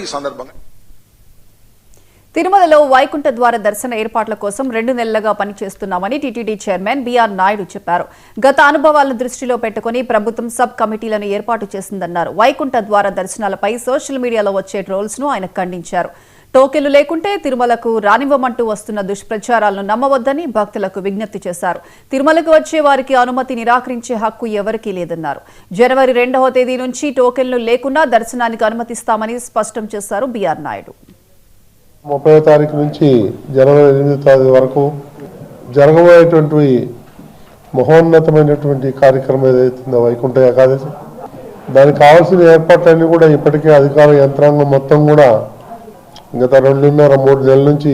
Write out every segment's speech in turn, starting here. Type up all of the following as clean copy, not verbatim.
ఈ సందర్భంగా తిరుమలలో వైకుంఠ ద్వార దర్శన ఏర్పాట్ల కోసం 2 నెలలుగా పనిచేస్తున్నామని టీటీడీ చైర్మన్ బీఆర్ నాయుడు చెప్పారు. గత అనుభవాలను దృష్టిలో పెట్టుకుని ప్రభుత్వం సబ్ కమిటీలను ఏర్పాటు చేసిందన్నారు. వైకుంఠ ద్వార దర్శనాలపై సోషల్ మీడియాలో వచ్చే ట్రోల్స్ ను ఆయన ఖండించారు. టోకెన్లు లేకుంటే తిరుమలకు రానివ్వమంటూ వస్తున్న దుష్ప్రచారాలను నమ్మవద్దని భక్తులకు విజ్ఞప్తి చేశారు. తిరుమలకు వచ్చే వారికి అనుమతి నిరాకరించే హక్కు ఎవరికీ లేదన్నారు. జనవరి 2వ తేదీ నుంచి టోకెన్లు లేకున్నా దర్శనానికి అనుమతిస్తామని స్పష్టం చేశారు బీఆర్ నాయుడు. 30వ తారీఖు నుంచి జనవరి 8వ తేదీ వరకు జరగబోయేటువంటి మహోన్నతమైనటువంటి కార్యక్రమం ఏదైతుందో వైకుంఠ ఏకాదశి, దానికి కావాల్సిన ఏర్పాట్లన్నీ కూడా ఇప్పటికే అధికార యంత్రాంగం మొత్తం కూడా గత 2.5-3 నెలల నుంచి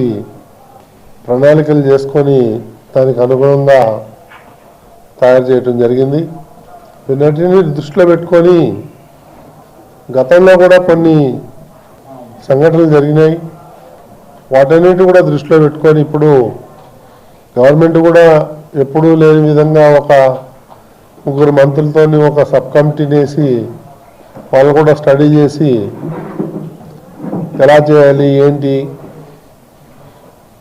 ప్రణాళికలు చేసుకొని దానికి అనుగుణంగా తయారు చేయడం జరిగింది. వీటన్నిటిని దృష్టిలో పెట్టుకొని గతంలో కూడా కొన్ని సంఘటనలు జరిగినాయి. వాటన్నిటి కూడా దృష్టిలో పెట్టుకొని ఇప్పుడు గవర్నమెంట్ కూడా ఎప్పుడూ లేని విధంగా ఒక 3 మంత్రులతో ఒక సబ్ కమిటీని వేసి వాళ్ళు కూడా స్టడీ చేసి ఎలా చేయాలి, ఏంటి,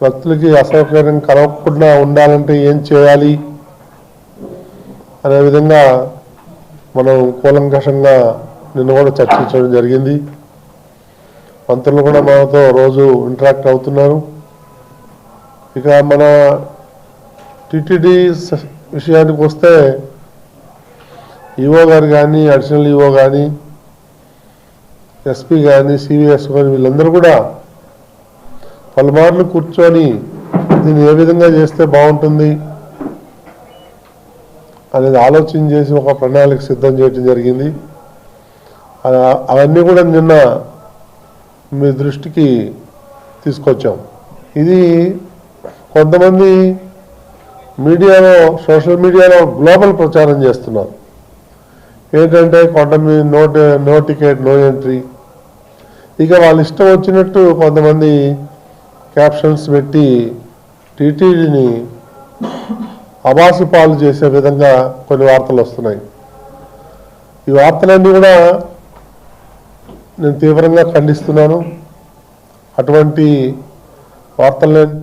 భక్తులకి అసౌకర్యం కలగకుండా ఉండాలంటే ఏం చేయాలి అనే విధంగా మనం కూలంకషంగా నిన్న కూడా చర్చించడం జరిగింది. మంత్రులు కూడా మనతో రోజు ఇంటరాక్ట్ అవుతున్నారు. ఇక మన టీటీడీ విషయానికి వస్తే ఈఓ గారు కానీ, అడిషనల్ ఈఓ కానీ, ఎస్పీ కానీ, సివిఎస్ కానీ వీళ్ళందరూ కూడా పలుమార్లు కూర్చొని దీన్ని ఏ విధంగా చేస్తే బాగుంటుంది అనేది ఆలోచన చేసి ఒక ప్రణాళిక సిద్ధం చేయడం జరిగింది. అవన్నీ కూడా నిన్న మీ దృష్టికి తీసుకొచ్చాం. ఇది కొంతమంది మీడియాలో, సోషల్ మీడియాలో గ్లోబల్ ప్రచారం చేస్తున్నారు. ఏంటంటే కొంతమంది నో టికెట్ నో ఎంట్రీ, ఇక వాళ్ళు ఇష్టం వచ్చినట్టు కొంతమంది క్యాప్షన్స్ పెట్టి టీటీడీని అబాసు పాలు చేసే విధంగా కొన్ని వార్తలు వస్తున్నాయి. ఈ వార్తలన్నీ కూడా నేను తీవ్రంగా ఖండిస్తున్నాను. అటువంటి వార్తలను